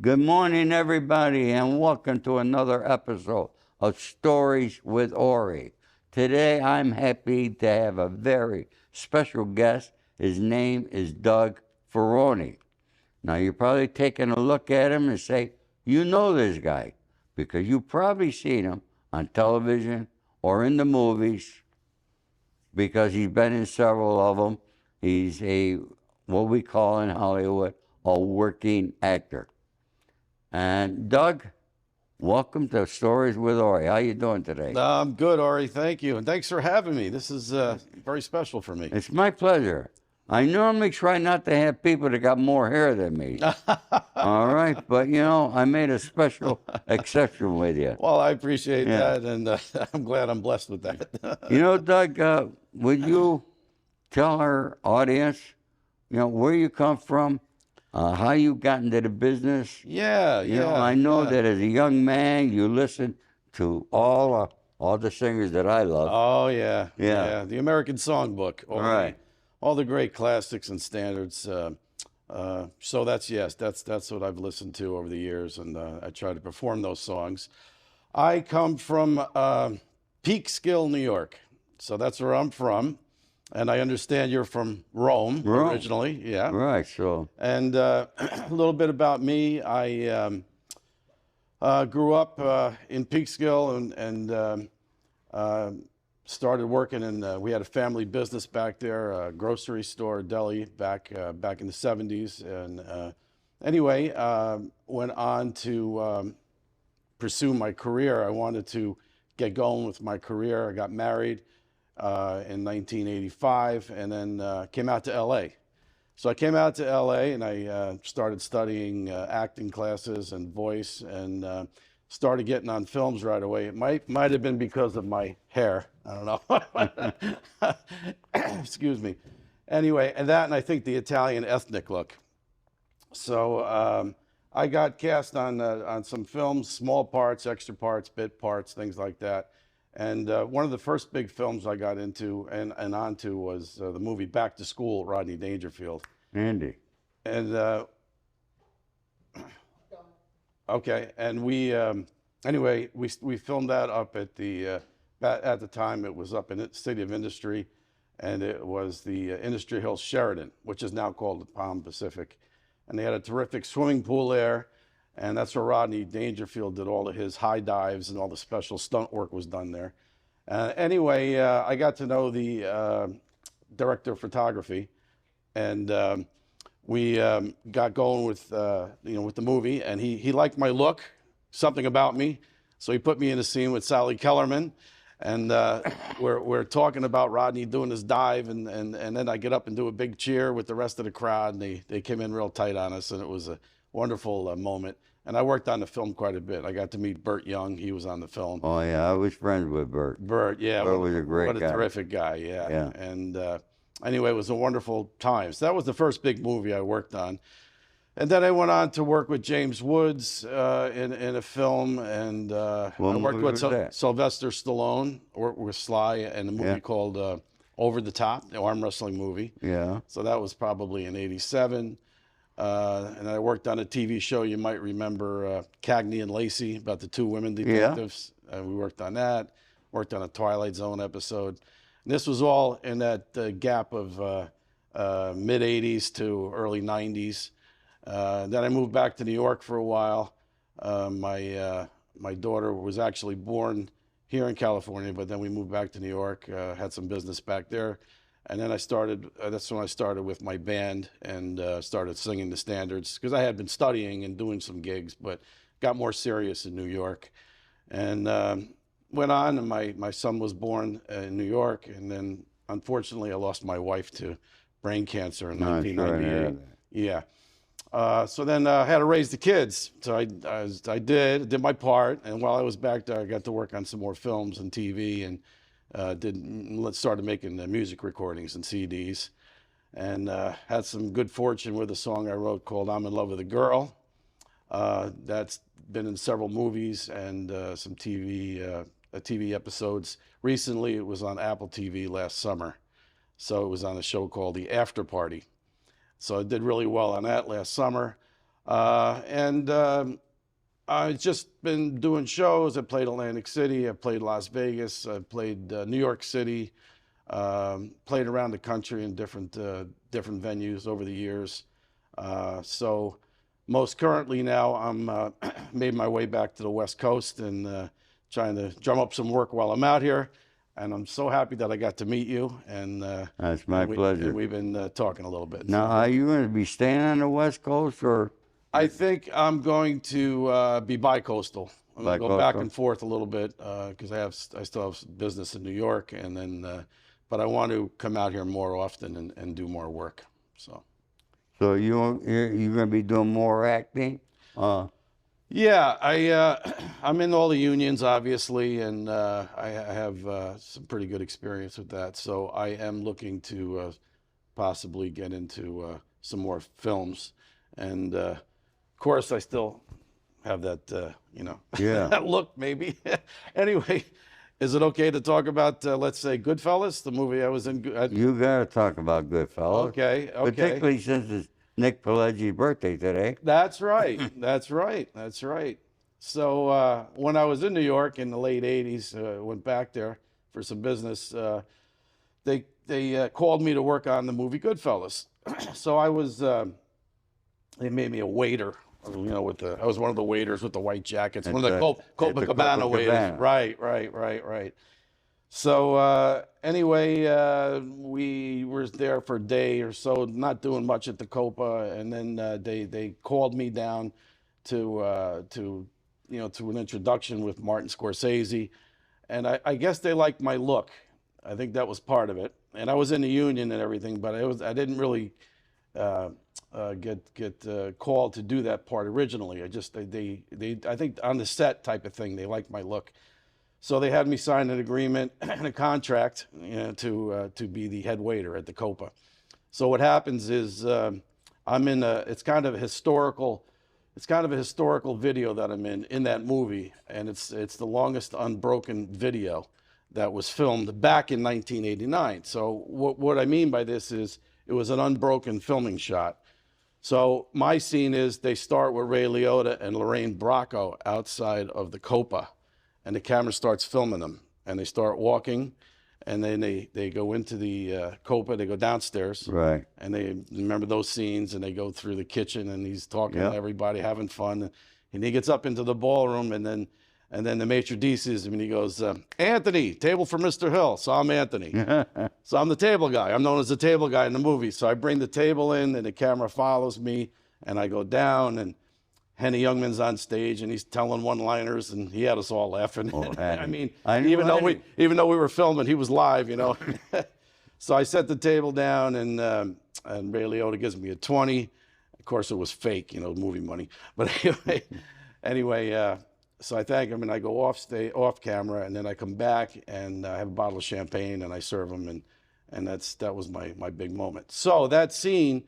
Good morning, everybody, and welcome to another episode of Stories with Ori. Today, I'm happy to have a very special guest. His name is Doug Ferony. Now, you're probably taking a look at him and say, you know this guy, because you've probably seen him on television or in the movies, because he's been in several of them. He's what we call in Hollywood, a working actor. And Doug, welcome to Stories with Ori. How you doing today? I'm good, Ori. Thank you. And thanks for having me. This is very special for me. It's my pleasure. I normally try not to have people that got more hair than me. All right, but I made a special exception with you. Well, I appreciate that, and I'm glad I'm blessed with that. Doug, would you tell our audience, where you come from, how you got into the business? Yeah. I know that as a young man, you listened to all the singers that I love. Oh, yeah. The American Songbook. All the great classics and standards. So that's what I've listened to over the years, and I try to perform those songs. I come from Peekskill, New York. So that's where I'm from. And I understand you're from Rome originally. Yeah. Right. So. And a little bit about me. I grew up in Peekskill and started working in. We had a family business back there, a grocery store, deli, back in the '70s. And anyway, went on to pursue my career. I wanted to get going with my career. I got married in 1985, and then came out to LA. So I came out to LA and I started studying acting classes and voice, and started getting on films right away. It might have been because of my hair. I don't know. Excuse me. Anyway, and I think the Italian ethnic look. So I got cast on some films, small parts, extra parts, bit parts, things like that. And one of the first big films I got into and onto was the movie Back to School, Rodney Dangerfield. Andy. And okay, and we anyway we filmed that up at the time it was up in the City of Industry, and it was the Industry Hills Sheraton, which is now called the Palm Pacific, and they had a terrific swimming pool there. And that's where Rodney Dangerfield did all of his high dives, and all the special stunt work was done there. Anyway, I got to know the director of photography, and we got going with with the movie. And he liked my look, something about me, so he put me in a scene with Sally Kellerman, and we're talking about Rodney doing his dive, and then I get up and do a big cheer with the rest of the crowd, and they came in real tight on us, and it was a wonderful moment. And I worked on the film quite a bit. I got to meet Burt Young. He was on the film. Oh, yeah. I was friends with Burt. Burt, yeah. Burt was a great guy. What a terrific guy, yeah. And anyway, it was a wonderful time. So that was the first big movie I worked on. And then I went on to work with James Woods in a film. And I worked with Sylvester Stallone, worked with Sly in a movie called Over the Top, the arm wrestling movie. Yeah. So that was probably in '87. And I worked on a TV show you might remember, Cagney and Lacey, about the two women detectives. Yeah. We worked on that. Worked on a Twilight Zone episode. And this was all in that gap of mid '80s to early '90s. Then I moved back to New York for a while. My daughter was actually born here in California, but then we moved back to New York. Had some business back there. And then that's when I started with my band and started singing the standards, because I had been studying and doing some gigs, but got more serious in New York. And went on, and my son was born in New York. And then, unfortunately, I lost my wife to brain cancer in 1998. Yeah. So then I had to raise the kids. So I did my part. And while I was back there, I got to work on some more films and TV, and started making music recordings and CDs, and had some good fortune with a song I wrote called "I'm in Love with a Girl." That's been in several movies and some TV episodes. Recently, it was on Apple TV last summer, so it was on a show called The After Party. So I did really well on that last summer. I've just been doing shows. I played Atlantic City, I played Las Vegas, I played New York City, played around the country in different venues over the years. So most currently now, I'm made my way back to the West Coast and trying to drum up some work while I'm out here. And I'm so happy that I got to meet you. And That's my pleasure. And we've been talking a little bit. Now, are you going to be staying on the West Coast, or? I think I'm going to be bi-coastal. I'm going to go back and forth a little bit because I still have business in New York, and then but I want to come out here more often and do more work. So you're going to be doing more acting? Yeah, I'm in all the unions, obviously, and I have some pretty good experience with that. So I am looking to possibly get into some more films, and of course, I still have that, Yeah. that look, maybe. Anyway, is it okay to talk about, let's say, Goodfellas, the movie I was in? You got to talk about Goodfellas. Okay. Particularly since it's Nick Pileggi's birthday today. That's right. That's right. So when I was in New York in the late 80s, went back there for some business, they called me to work on the movie Goodfellas. So I was, they made me a waiter. I was one of the waiters with the white jackets, one of the Copacabana waiters. Right. So anyway, we were there for a day or so, not doing much at the Copa, and then they called me down to an introduction with Martin Scorsese, and I guess they liked my look. I think that was part of it, and I was in the union and everything, but I didn't really get called to do that part originally. I think on the set type of thing, they liked my look. So they had me sign an agreement and a contract to be the head waiter at the Copa. So what happens is I'm in it's kind of a historical video that I'm in that movie, and it's the longest unbroken video that was filmed back in 1989. So what I mean by this is it was an unbroken filming shot. So my scene is they start with Ray Liotta and Lorraine Bracco outside of the Copa, and the camera starts filming them, and they start walking, and then they go into the Copa, they go downstairs, right? And they remember those scenes, and they go through the kitchen, and he's talking to everybody, having fun, and he gets up into the ballroom, and then the maitre d' sees him, and he goes, Anthony, table for Mr. Hill. So I'm Anthony. So I'm the table guy. I'm known as the table guy in the movie. So I bring the table in, and the camera follows me, and I go down, and Henny Youngman's on stage, and he's telling one-liners, and he had us all laughing. Oh, I mean, even though we were filming, he was live, So I set the table down, and Ray Liotta gives me a 20. Of course, it was fake, movie money. But anyway, so I thank him, and I go off camera, and then I come back, and I have a bottle of champagne, and I serve him, and that was my big moment. So that scene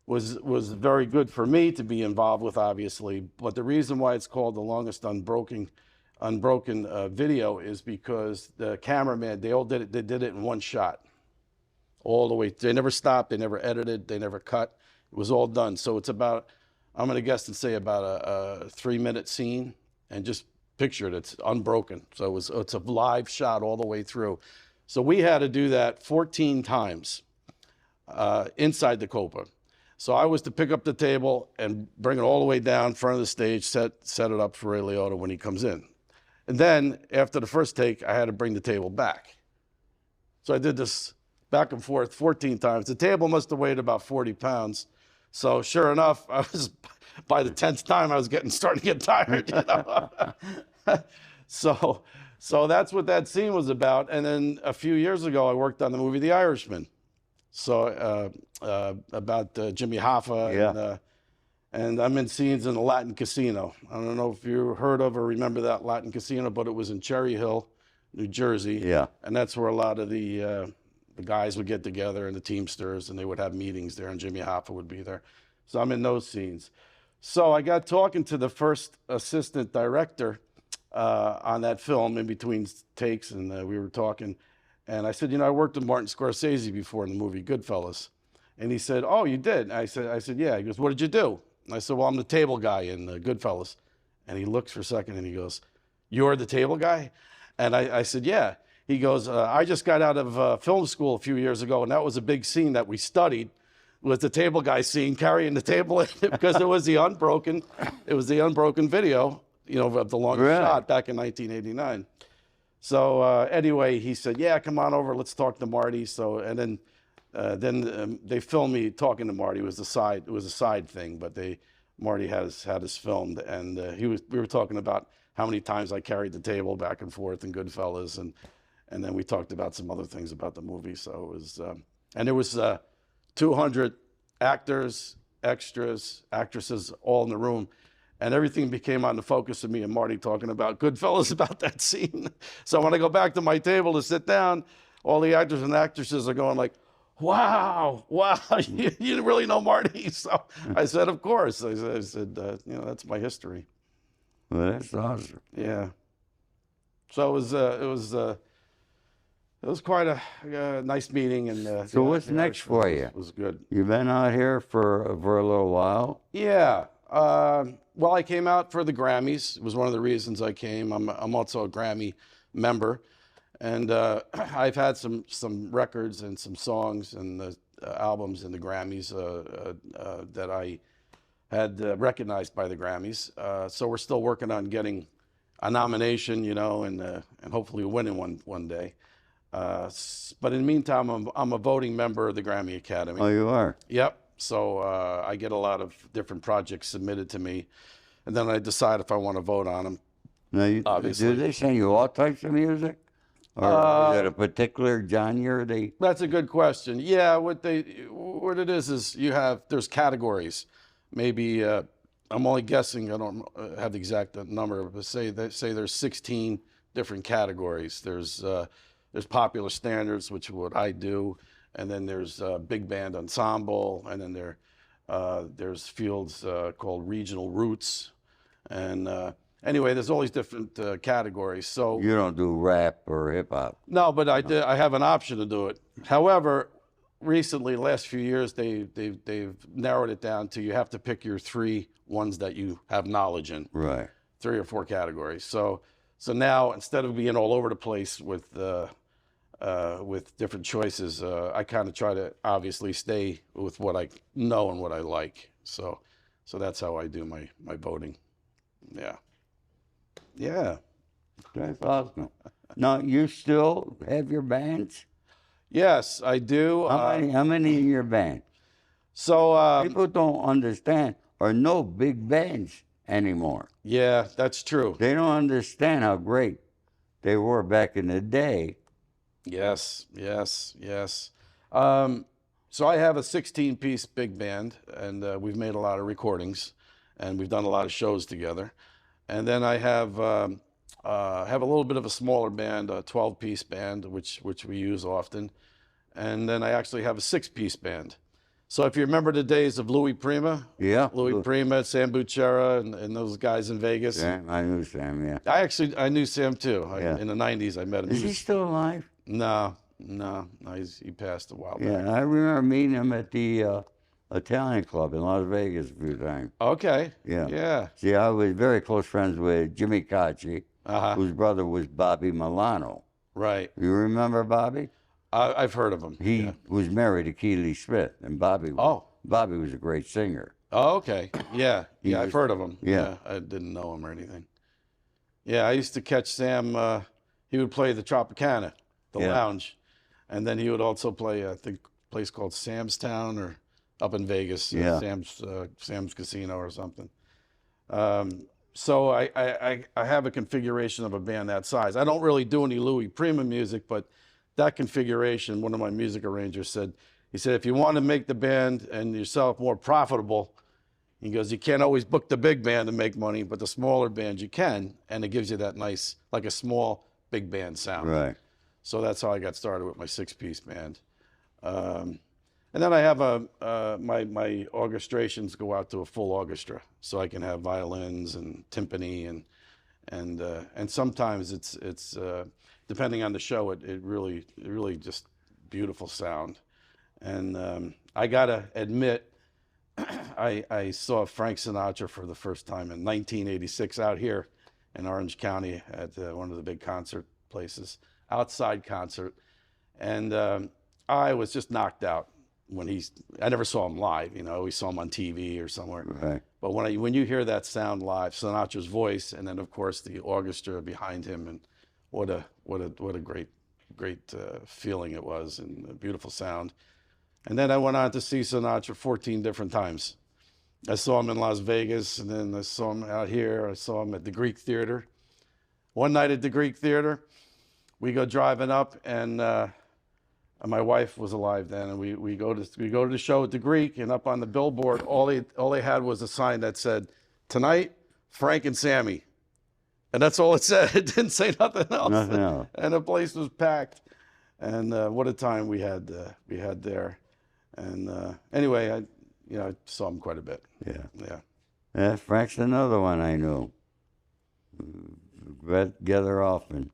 was very good for me to be involved with, obviously. But the reason why it's called the longest unbroken video is because the cameraman, they did it in one shot, all the way. They never stopped, they never edited, they never cut. It was all done. So it's about, I'm gonna guess and say about a 3-minute scene, and just picture it, it's unbroken. So it's a live shot all the way through. So we had to do that 14 times inside the Copa. So I was to pick up the table and bring it all the way down in front of the stage, set it up for Ray Liotta when he comes in. And then after the first take, I had to bring the table back. So I did this back and forth 14 times. The table must have weighed about 40 pounds. So sure enough, by the 10th time, I was starting to get tired. So that's what that scene was about. And then a few years ago, I worked on the movie The Irishman. So about Jimmy Hoffa, and I'm in scenes in the Latin Casino. I don't know if you heard of or remember that Latin Casino, but it was in Cherry Hill, New Jersey. Yeah. And that's where a lot of the guys would get together, and the Teamsters, and they would have meetings there, and Jimmy Hoffa would be there. So I'm in those scenes. So I got talking to the first assistant director on that film in between takes, and we were talking. And I said, I worked with Martin Scorsese before in the movie Goodfellas. And he said, oh, you did? I said, yeah. He goes, what did you do? And I said, well, I'm the table guy in Goodfellas. And he looks for a second and he goes, you're the table guy? And I said, yeah. He goes, I just got out of film school a few years ago, and that was a big scene that we studied, was the table guy scene, carrying the table in it, because it was the unbroken video, you know, of the longest shot back in 1989. So anyway, he said, yeah, come on over, let's talk to Marty. So, and then they filmed me talking to Marty. It was a side thing, but Marty had us filmed, and we were talking about how many times I carried the table back and forth in Goodfellas, and then we talked about some other things about the movie. So it was, and there was 200 actors, extras, actresses all in the room, and everything became on the focus of me and Marty talking about Goodfellas, about that scene. So when I go back to my table to sit down, all the actors and actresses are going like, wow, you really know Marty? So I said, of course. I said, you know, that's my history. Well, that's awesome. Yeah. So it was quite a nice meeting. And so what's next for you? It was good. You've been out here for a little while? Yeah. Well, I came out for the Grammys. It was one of the reasons I came. I'm also a Grammy member. And I've had some records and some songs and albums in the Grammys that I had recognized by the Grammys. So we're still working on getting a nomination, you know, and hopefully winning one day. But in the meantime, I'm a voting member of the Grammy Academy. Oh, you are? Yep. So I get a lot of different projects submitted to me, and then I decide if I want to vote on them. Now, obviously. Do they send you all types of music? Or is it a particular genre? That's a good question. Yeah, what it is there's categories. Maybe I'm only guessing. I don't have the exact number, but say there's 16 different categories. There's popular standards, which is what I do, and then there's big band ensemble, and then there's fields called regional roots, and anyway, there's all these different categories. So you don't do rap or hip hop? No, but I have an option to do it. However, recently, last few years, they've narrowed it down to you have to pick your 3 ones that you have knowledge in. Right. 3 or 4 categories. So now, instead of being all over the place with different choices, I kind of try to obviously stay with what I know and what I like. So that's how I do my voting. Yeah. Yeah. That's awesome. Now, you still have your bands? Yes, I do. How many in your band? So people don't understand or know big bands anymore. Yeah, that's true. They don't understand how great they were back in the day. Yes. So I have a 16-piece big band, and we've made a lot of recordings, and we've done a lot of shows together. And then I have a little bit of a smaller band, a 12-piece band, which we use often. And then I actually have a 6-piece band. So if you remember the days of Louis Prima, Louis Prima, Sam Butchera, and those guys in Vegas. Yeah, I knew Sam, yeah. I knew Sam too. In the 90s, I met him. Is he still alive? No, he passed a while back. Yeah, I remember meeting him at the Italian club in Las Vegas a few times. Okay. Yeah. See, I was very close friends with Jimmy Cacci, whose brother was Bobby Milano. Right. You remember Bobby? I've heard of him. He was married to Keely Smith, and Bobby was a great singer. Oh, okay. Yeah. I've heard of him. Yeah. I didn't know him or anything. Yeah, I used to catch Sam. He would play the Tropicana, the lounge, and then he would also play, I think, a place called Sam's Town or up in Vegas, Sam's Casino or something. So I have a configuration of a band that size. I don't really do any Louis Prima music, but that configuration, one of my music arrangers said, if you want to make the band and yourself more profitable, he goes, you can't always book the big band to make money, but the smaller band you can, and it gives you that nice, like a small big band sound. Right. So that's how I got started with my 6-piece band. And then I have my orchestrations go out to a full orchestra, so I can have violins and timpani and sometimes it's depending on the show, it really just beautiful sound. And I gotta admit, I saw Frank Sinatra for the first time in 1986 out here in Orange County at one of the big concert places, outside concert. And I was just knocked out when I never saw him live, you know, we saw him on TV or somewhere. Right. But when you hear that sound live, Sinatra's voice, and then of course the orchestra behind him, and what a great feeling it was, and a beautiful sound. And then I went on to see Sinatra 14 different times. I saw him in Las Vegas, and then I saw him out here. I saw him at the Greek Theater. One night at the Greek Theater, we go driving up, and my wife was alive then, and we go to the show at the Greek, and up on the billboard, all they had was a sign that said, "Tonight, Frank and Sammy," and that's all it said. It didn't say nothing else. Nothing else. And the place was packed, and what a time we had there. And anyway, I saw him quite a bit. Yeah, Frank's another one I knew. Read together often.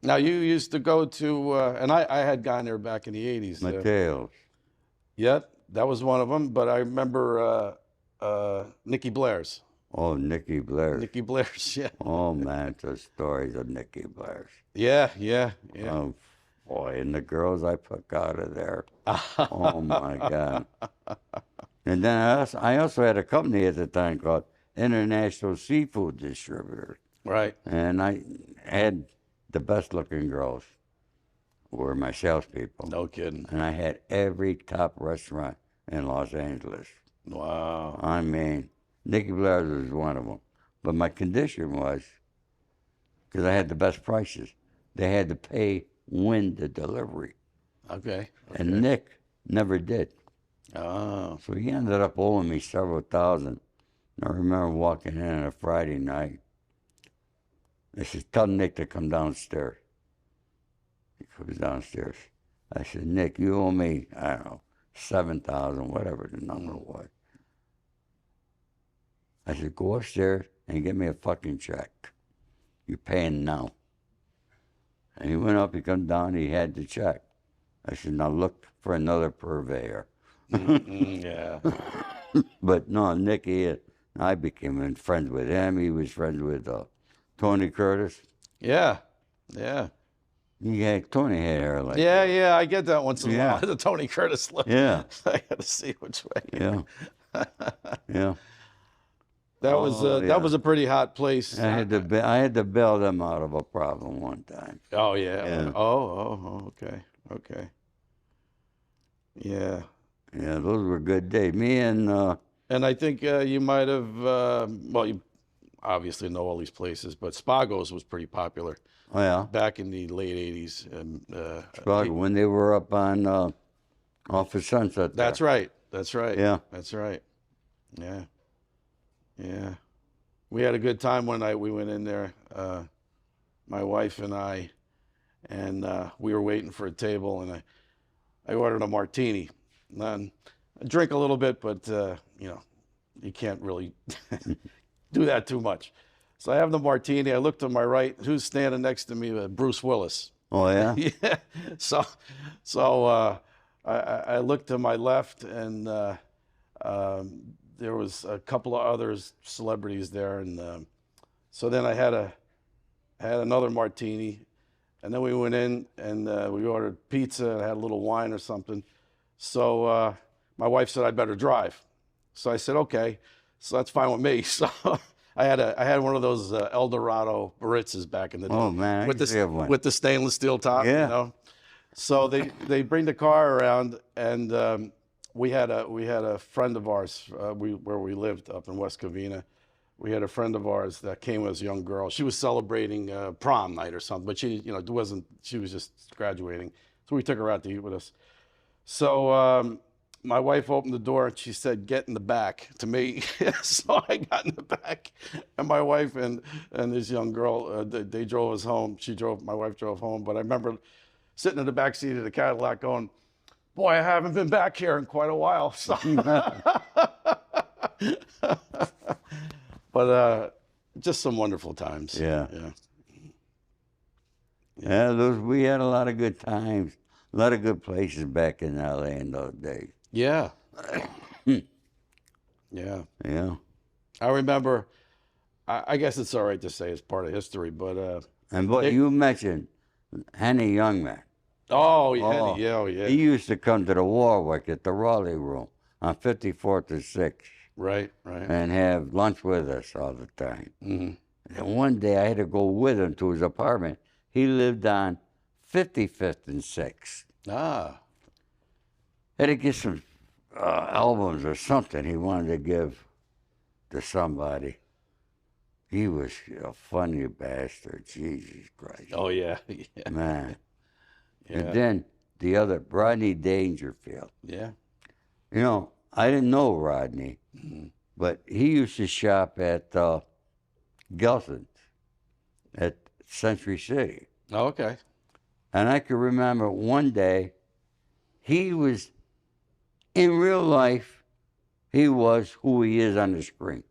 Now you used to go to, and I had gone there back in the 80s. Mateo's. Yeah, that was one of them. But I remember Nicky Blair's. Oh, Nicky Blair's. Nicky Blair's, yeah. Oh, man, the stories of Nicky Blair's. Yeah. Oh, boy, and the girls I took out of there. Oh, my God. And then I also had a company at the time called International Seafood Distributors. Right. And I had the best looking girls were my salespeople. No kidding. And I had every top restaurant in Los Angeles. Wow. I mean, Nicky Blair's was one of them. But my condition was, because I had the best prices, they had to pay when the delivery. Okay. And Nick never did. Oh. So he ended up owing me several thousand. And I remember walking in on a Friday night. I said, "Tell Nick to come downstairs." He comes downstairs. I said, "Nick, you owe me, I don't know, 7,000, whatever the number was." I said, "Go upstairs and get me a fucking check. You're paying now." And he went up, he come down, he had the check. I said, "Now look for another purveyor." Yeah. But no, Nicky, I became friends with him. He was friends with Tony Curtis. Yeah. Tony had hair like that. Yeah, I get that once in a while. The Tony Curtis look. Yeah. I got to see which way. Yeah. That was a pretty hot place. I had to bail them out of a problem one time. Oh yeah. Oh, okay. Yeah. Yeah, those were good days. Me and I think you might have well, you obviously know all these places, but Spago's was pretty popular. Oh yeah. Back in the late 80s. Spago, when they were up on off of Sunset. That's right. Yeah. That's right. Yeah. We had a good time one night. We went in there, my wife and I, and we were waiting for a table, and I ordered a martini. And I drink a little bit, but you can't really do that too much. So I have the martini. I look to my right. Who's standing next to me? Bruce Willis. Oh yeah. Yeah. So I looked to my left, and there was a couple of other celebrities there, and so then I had another martini, and then we went in and we ordered pizza and had a little wine or something. So my wife said I'd better drive. So I said okay, so that's fine with me. So I had one of those Eldorado Baritzas back in the day. Oh man, with the stainless steel top. Yeah. You know? So they bring the car around, and we had a friend of ours where we lived up in West Covina. We had a friend of ours that came as a young girl. She was celebrating prom night or something, but she was just graduating. So we took her out to eat with us. So my wife opened the door and she said, "Get in the back," to me. So I got in the back, and my wife and this young girl, they drove us home. My wife drove home, but I remember sitting in the back seat of the Cadillac going, "Boy, I haven't been back here in quite a while." So but just some wonderful times. Yeah, we had a lot of good times, a lot of good places back in LA in those days. Yeah. Yeah. Yeah. I remember, I guess it's all right to say it's part of history, but And what you mentioned, Henny Youngman. oh, yeah, Oh, yeah, oh, yeah. he used to come to the Warwick at the Raleigh Room on 54th and 6th Right, right. and have lunch with us all the time. Mhm. And one day I had to go with him to his apartment. He lived on 55th and 6th. Ah, Had to get some albums or something he wanted to give to somebody. He was a funny bastard, Jesus Christ. oh, yeah, yeah, Man. yeah, And then the other, Rodney Dangerfield. yeah. You know, I didn't know Rodney, but he used to shop at Gelson's at Century City. Oh, okay. And I can remember one day, he was, in real life, he was who he is on the screen.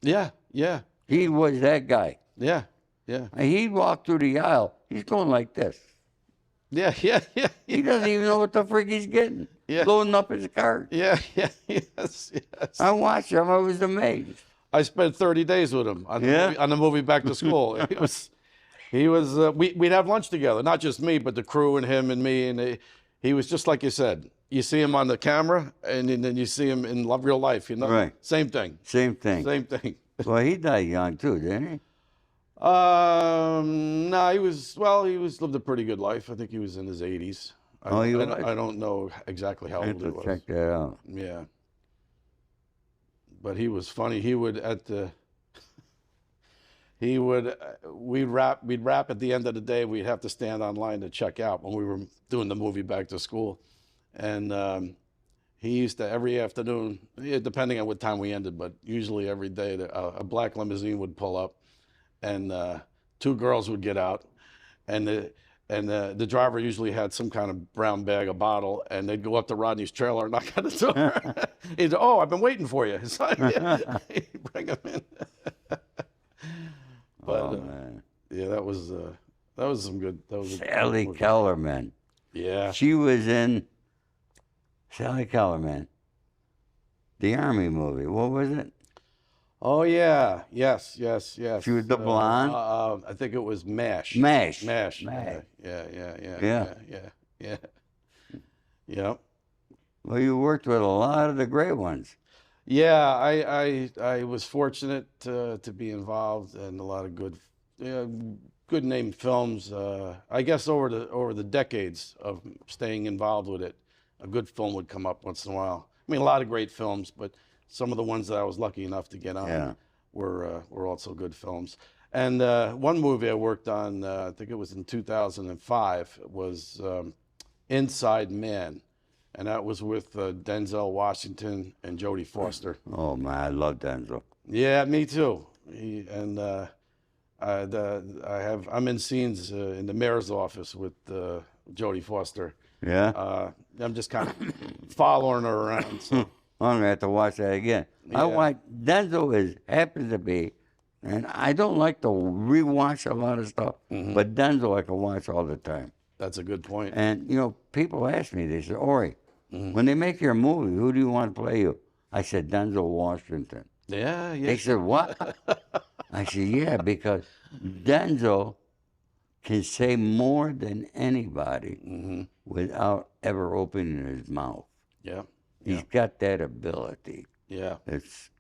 Yeah, yeah, He was that guy. yeah, yeah, And he'd walk through the aisle, he's going like this. yeah, yeah, yeah, He doesn't even know what the frick he's getting. Yeah. Loading up his cart. yeah, yeah, yes, yes. I watched him, I was amazed. I spent 30 days with him on the movie Back to School. We'd have lunch together, not just me, but the crew and him and me. And he was just like you said. You see him on the camera, and then you see him in real life. You know, Right. Same thing. Same thing. Same thing. Well, he died young too, didn't he? No, he lived a pretty good life. I think he was in his 80s. Oh, he was? I don't know exactly how I have old he to was. check that out. Yeah. But he was funny. He would we'd wrap at the end of the day. We'd have to stand online to check out when we were doing the movie Back to School. And he used to, every afternoon, depending on what time we ended, but usually every day, a black limousine would pull up, and two girls would get out, and the driver usually had some kind of brown bag, a bottle, and they'd go up to Rodney's trailer and knock on the door. He'd say, "Oh, I've been waiting for you." So, he'd bring him in. But Man. yeah, that was some good. That was Sally Kellerman. Yeah. She was in Sally Kellerman, the Army movie. What was it? Oh yeah. Yes. She was the blonde? I think it was MASH. MASH. MASH. MASH. Yeah. Yeah. Well, you worked with a lot of the great ones. Yeah, I was fortunate to be involved in a lot of good named films. I guess over the decades of staying involved with it, a good film would come up once in a while. I mean, a lot of great films, but some of the ones that I was lucky enough to get on were also good films. And one movie I worked on, I think it was in 2005, was Inside Man. And that was with Denzel Washington and Jodie Foster. Oh, man, I love Denzel. Yeah, me too. I'm in scenes in the mayor's office with Jodie Foster. Yeah? I'm just kind of following her around. So. I'm going to have to watch that again. Yeah. Denzel happens to be, and I don't like to rewatch a lot of stuff, but Denzel I can watch all the time. That's a good point. And, you know, people ask me, they say, Ori, when they make your movie, who do you want to play you? I said, Denzel Washington. Yeah. They said, what? I said, yeah, because Denzel can say more than anybody without ever opening his mouth. Yeah. He's got that ability. Yeah. It's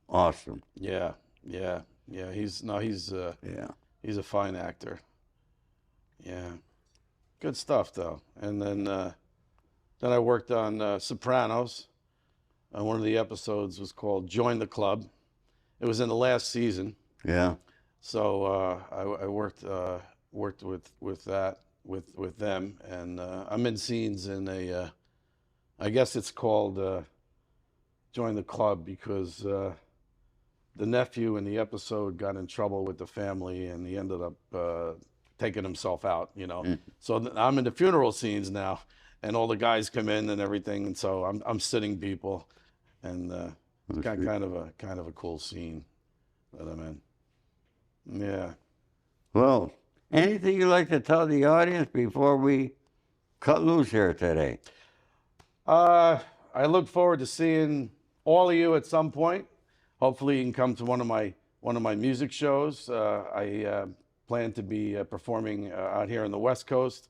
awesome. Yeah. He's a fine actor. Yeah. Good stuff though. And then I worked on Sopranos. And one of the episodes was called Join the Club. It was in the last season. Yeah. So I worked with them, and I'm in scenes in a I guess it's called Join the Club because the nephew in the episode got in trouble with the family, and he ended up taking himself out, you know. So I'm in the funeral scenes now, and all the guys come in and everything, and so I'm sitting people, and it's kind of a cool scene that I'm in. Yeah. Well, anything you'd like to tell the audience before we cut loose here today? I look forward to seeing all of you at some point. Hopefully, you can come to one of my music shows. I plan to be performing out here on the West Coast,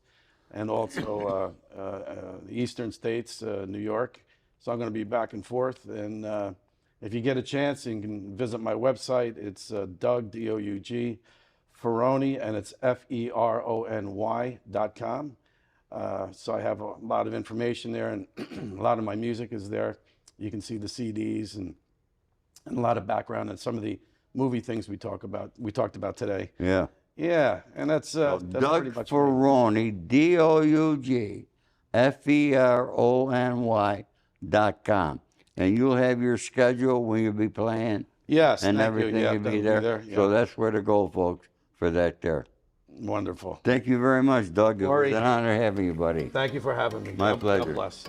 and also the Eastern States, New York. So I'm going to be back and forth. And if you get a chance, you can visit my website. It's Doug, D-O-U-G, Ferony, and it's Ferony.com. So I have a lot of information there, and a lot of my music is there. You can see the CDs and a lot of background and some of the movie things we talked about today. Yeah. Yeah, and that's Doug pretty much Ferony, DougFerony.com. And you'll have your schedule when you'll be playing. Yes, and thank everything you. Yeah, will be there. Yeah. So that's where to go, folks, for that there. Wonderful. Thank you very much, Doug. It Ori, was an honor having you, buddy. Thank you for having me. My pleasure. God bless.